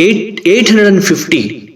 850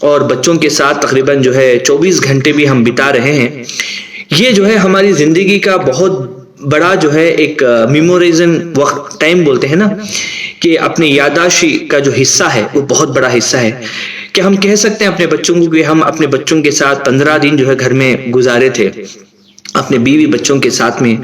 اور بچوں کے ساتھ تقریباً جو ہے 24 گھنٹے بھی ہم بتا رہے ہیں، یہ جو ہے ہماری زندگی کا بہت بڑا جو ہے ایک میموریزن وقت ٹائم بولتے ہیں نا، کہ اپنے یاداشی کا جو حصہ ہے وہ بہت بڑا حصہ ہے، کہ ہم کہہ سکتے ہیں اپنے بچوں کو کہ ہم اپنے بچوں کے ساتھ 15 دن جو ہے گھر میں گزارے تھے اپنے بیوی بچوں کے ساتھ میں۔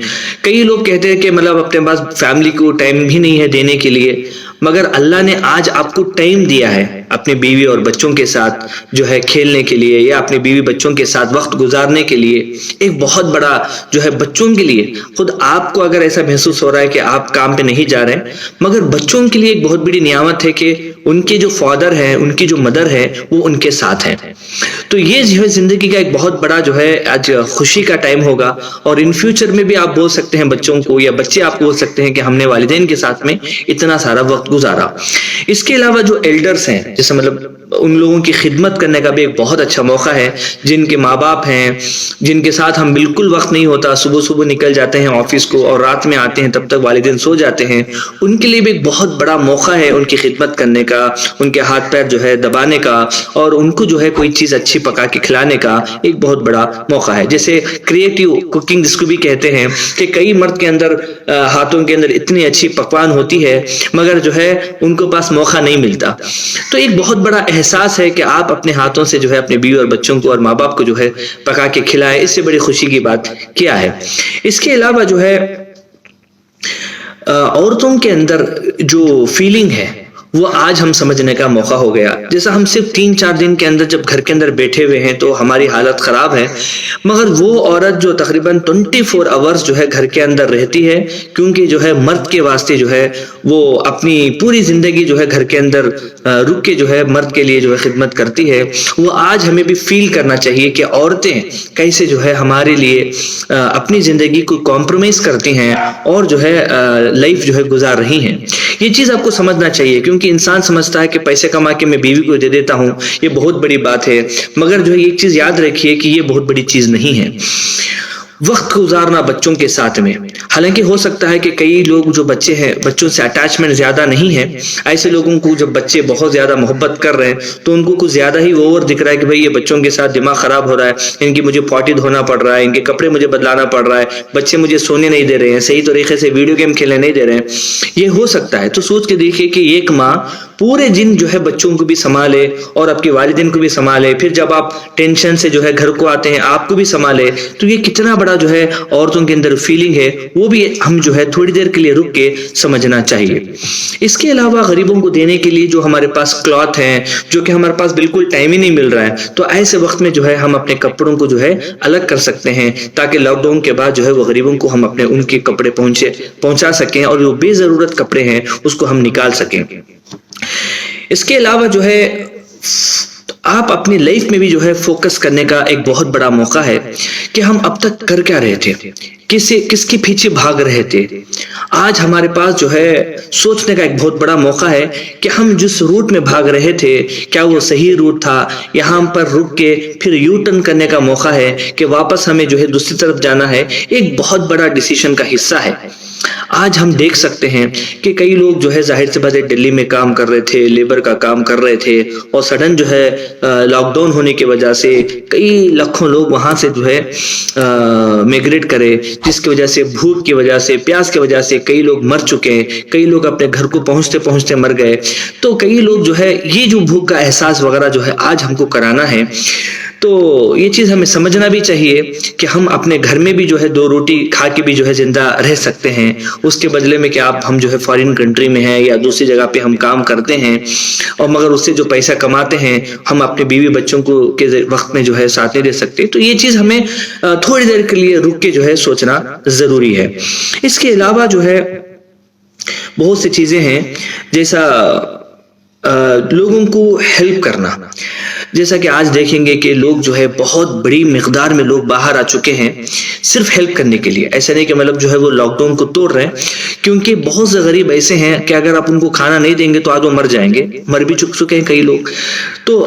کئی لوگ کہتے ہیں کہ مطلب اپنے پاس فیملی کو ٹائم بھی نہیں ہے دینے کے لیے، مگر اللہ نے آج آپ کو ٹائم دیا ہے اپنے بیوی اور بچوں کے ساتھ جو ہے کھیلنے کے لیے، یا اپنے بیوی بچوں کے ساتھ وقت گزارنے کے لیے۔ ایک بہت بڑا جو ہے بچوں کے لیے، خود آپ کو اگر ایسا محسوس ہو رہا ہے کہ آپ کام پہ نہیں جا رہے ہیں، مگر بچوں کے لیے ایک بہت بڑی نعمت ہے کہ ان کے جو فادر ہے، ان کی جو مدر ہے، وہ ان کے ساتھ ہیں۔ تو یہ جو ہے زندگی کا ایک بہت بڑا جو ہے آج خوشی کا ٹائم ہوگا، اور ان فیوچر میں بھی آپ بول سکتے ہیں بچوں کو، یا بچے آپ کو بول سکتے ہیں کہ ہم نے والدین کے ساتھ میں اتنا سارا وقت گزارا۔ اس کے علاوہ جو ایلڈرز ہیں، جیسے مطلب ان لوگوں کی خدمت کرنے کا بھی ایک بہت اچھا موقع ہے، جن کے ماں باپ ہیں، جن کے ساتھ ہم بالکل وقت نہیں ہوتا، صبح صبح نکل جاتے ہیں آفس کو اور رات میں آتے ہیں، تب تک والدین سو جاتے ہیں، ان کے لیے بھی ایک بہت بڑا موقع ہے ان کی خدمت کرنے کا، ان کے ہاتھ پیر جو ہے دبانے کا، اور ان کو جو ہے کوئی چیز اچھی پکا کے کھلانے کا ایک بہت بڑا موقع ہے۔ جیسے کریٹیو کوکنگ جس کو بھی کہتے ہیں، کہ کئی مرد کے اندر ہاتھوں کے اندر اتنی اچھی پکوان ہوتی ہے، مگر جو ہے ان کو پاس موقع نہیں ملتا۔ تو ایک بہت بڑا احساس ہے کہ آپ اپنے ہاتھوں سے جو ہے اپنے بیوی اور بچوں کو اور ماں باپ کو جو ہے پکا کے کھلائے، اس سے بڑی خوشی کی بات کیا ہے۔ اس کے علاوہ جو ہے عورتوں کے اندر جو فیلنگ ہے وہ آج ہم سمجھنے کا موقع ہو گیا۔ جیسا ہم صرف 3-4 دن کے اندر جب گھر کے اندر بیٹھے ہوئے ہیں تو ہماری حالت خراب ہے، مگر وہ عورت جو تقریباً 24 آورز جو ہے گھر کے اندر رہتی ہے، کیونکہ جو ہے مرد کے واسطے جو ہے وہ اپنی پوری زندگی جو ہے گھر کے اندر رک کے جو ہے مرد کے لیے جو ہے خدمت کرتی ہے، وہ آج ہمیں بھی فیل کرنا چاہیے کہ عورتیں کیسے جو ہے ہمارے لیے اپنی زندگی کو کمپرومائز کرتی ہیں اور جو ہے لائف جو ہے گزار رہی ہیں۔ یہ چیز آپ کو سمجھنا چاہیے، کیونکہ انسان سمجھتا ہے کہ پیسے کما کے میں بیوی کو دے دیتا ہوں، یہ بہت بڑی بات ہے، مگر جو ہے ایک چیز یاد رکھیے کہ یہ بہت بڑی چیز نہیں ہے۔ وقت گزارنا بچوں کے ساتھ میں، حالانکہ ہو سکتا ہے کہ کئی لوگ جو بچے ہیں بچوں سے اٹیچمنٹ زیادہ نہیں ہے، ایسے لوگوں کو جب بچے بہت زیادہ محبت کر رہے ہیں تو ان کو کچھ زیادہ ہی اوور دکھ رہا ہے کہ بھئی یہ بچوں کے ساتھ دماغ خراب ہو رہا ہے، ان کی مجھے پاٹی دھونا پڑ رہا ہے، ان کے کپڑے مجھے بدلانا پڑ رہا ہے، بچے مجھے سونے نہیں دے رہے ہیں، صحیح طریقے سے ویڈیو گیم کھیلنے نہیں دے رہے ہیں۔ یہ ہو سکتا ہے، تو سوچ کے دیکھیے کہ ایک ماں پورے دن جو ہے بچوں کو بھی سنبھالے اور آپ کے والدین کو بھی سنبھالے، پھر جب آپ ٹینشن سے جو ہے گھر کو آتے ہیں آپ کو بھی سنبھالے، تو یہ کتنا بڑا جو ہے عورتوں کے اندر فیلنگ ہے، وہ بھی ہم جو ہے تھوڑی دیر کے لیے رک کے سمجھنا چاہیے۔ اس کے علاوہ غریبوں کو دینے کے لیے جو ہمارے پاس کلاتھ ہیں، جو کہ ہمارے پاس بالکل ٹائم ہی نہیں مل رہا ہے، تو ایسے وقت میں جو ہے ہم اپنے کپڑوں کو جو ہے الگ کر سکتے ہیں، تاکہ لاک ڈاؤن کے بعد جو ہے وہ غریبوں کو ہم اپنے ان کے کپڑے پہنچا سکیں، اور جو بے ضرورت کپڑے ہیں اس کو ہم نکال سکیں۔ اس کے علاوہ جو ہے آپ اپنی لائف میں بھی جو ہے فوکس کرنے کا ایک بہت بڑا موقع ہے کہ ہم اب تک کر کیا رہے تھے، کس کے پیچھے بھاگ رہے تھے۔ آج ہمارے پاس جو ہے سوچنے کا ایک بہت بڑا موقع ہے کہ ہم جس روٹ میں بھاگ رہے تھے کیا وہ صحیح روٹ تھا، یہاں پر رک کے پھر یو ٹرن کرنے کا موقع ہے کہ واپس ہمیں جو ہے دوسری طرف جانا ہے۔ ایک بہت بڑا ڈیسیشن کا حصہ ہے۔ آج ہم دیکھ سکتے ہیں کہ کئی لوگ جو ہے ظاہر سی بات ہے دلی میں کام کر رہے تھے، لیبر کا کام کر رہے تھے، اور سڈن جو ہے لاک ڈاؤن ہونے کی وجہ سے کئی لاکھوں لوگ وہاں سے جو ہے میگریٹ کرے، جس کی وجہ سے بھوک کی وجہ سے، پیاس کی وجہ سے کئی لوگ مر چکے ہیں، کئی لوگ اپنے گھر کو پہنچتے پہنچتے مر گئے۔ تو کئی لوگ جو ہے یہ جو بھوک کا احساس وغیرہ جو ہے آج ہم کو کرانا ہے، تو یہ چیز ہمیں سمجھنا بھی چاہیے کہ ہم اپنے گھر میں بھی جو ہے 2 روٹی کھا کے بھی جو ہے زندہ رہ سکتے ہیں، اس کے بدلے میں کہ ہم جو ہے فارن کنٹری میں ہیں یا دوسری جگہ پہ ہم کام کرتے ہیں، اور مگر اس سے جو پیسہ کماتے ہیں ہم اپنے بیوی بچوں کو کے وقت میں جو ہے ساتھ نہیں دے سکتے۔ تو یہ چیز ہمیں تھوڑی دیر کے لیے رک کے جو ہے سوچنا ضروری ہے۔ اس کے علاوہ جو ہے بہت سی چیزیں ہیں، جیسا لوگوں کو ہیلپ کرنا، جیسا کہ آج دیکھیں گے کہ لوگ جو ہے بہت بڑی مقدار میں لوگ باہر آ چکے ہیں صرف ہیلپ کرنے کے لیے۔ ایسا نہیں کہ مطلب جو ہے وہ لاک ڈاؤن کو توڑ رہے ہیں، کیونکہ بہت سے غریب ایسے ہیں کہ اگر آپ ان کو کھانا نہیں دیں گے تو آج وہ مر جائیں گے، مر بھی چکے ہیں کئی لوگ۔ تو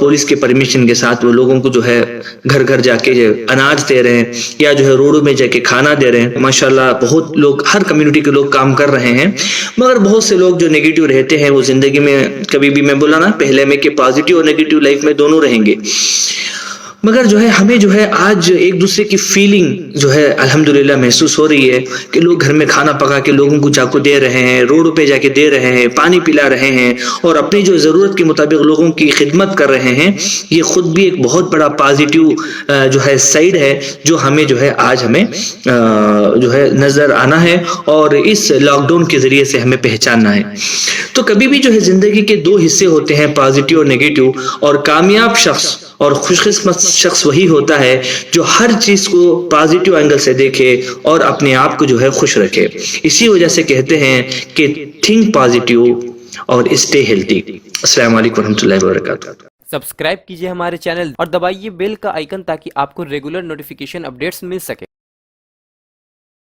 پولیس کے پرمیشن کے ساتھ وہ لوگوں کو جو ہے گھر گھر جا کے اناج دے رہے ہیں یا جو ہے روڈوں میں جا کے کھانا دے رہے ہیں. ماشاءاللہ بہت لوگ ہر کمیونٹی کے لوگ کام کر رہے ہیں. مگر بہت سے لوگ جو نیگیٹو رہتے ہیں وہ زندگی میں کبھی بھی میں بولا نا پہلے میں کہ پازیٹیو اور نیگیٹو لائف میں دونوں رہیں گے. مگر جو ہے ہمیں جو ہے آج ایک دوسرے کی فیلنگ جو ہے الحمدللہ محسوس ہو رہی ہے کہ لوگ گھر میں کھانا پکا کے لوگوں کو جا کو دے رہے ہیں, روڈ پہ جا کے دے رہے ہیں, پانی پلا رہے ہیں اور اپنی جو ضرورت کے مطابق لوگوں کی خدمت کر رہے ہیں. یہ خود بھی ایک بہت بڑا پازیٹیو جو ہے سائیڈ ہے جو ہمیں جو ہے آج ہمیں جو ہے نظر آنا ہے اور اس لاک ڈاؤن کے ذریعے سے ہمیں پہچاننا ہے. تو کبھی بھی جو ہے زندگی کے دو حصے ہوتے ہیں, پازیٹیو اور نیگیٹو, اور کامیاب شخص اور خوش قسمت شخص وہی ہوتا ہے جو ہر چیز کو پازیٹیو اینگل سے دیکھے اور اپنے آپ کو جو ہے خوش رکھے. اسی وجہ سے کہتے ہیں کہ تھنک پازیٹیو اور اسٹے ہیلتھی. السلام علیکم ورحمۃ اللہ وبرکاتہ. سبسکرائب کیجئے ہمارے چینل اور دبائیے بیل کا آئیکن تاکہ آپ کو ریگولر نوٹیفیکیشن اپڈیٹس مل سکے.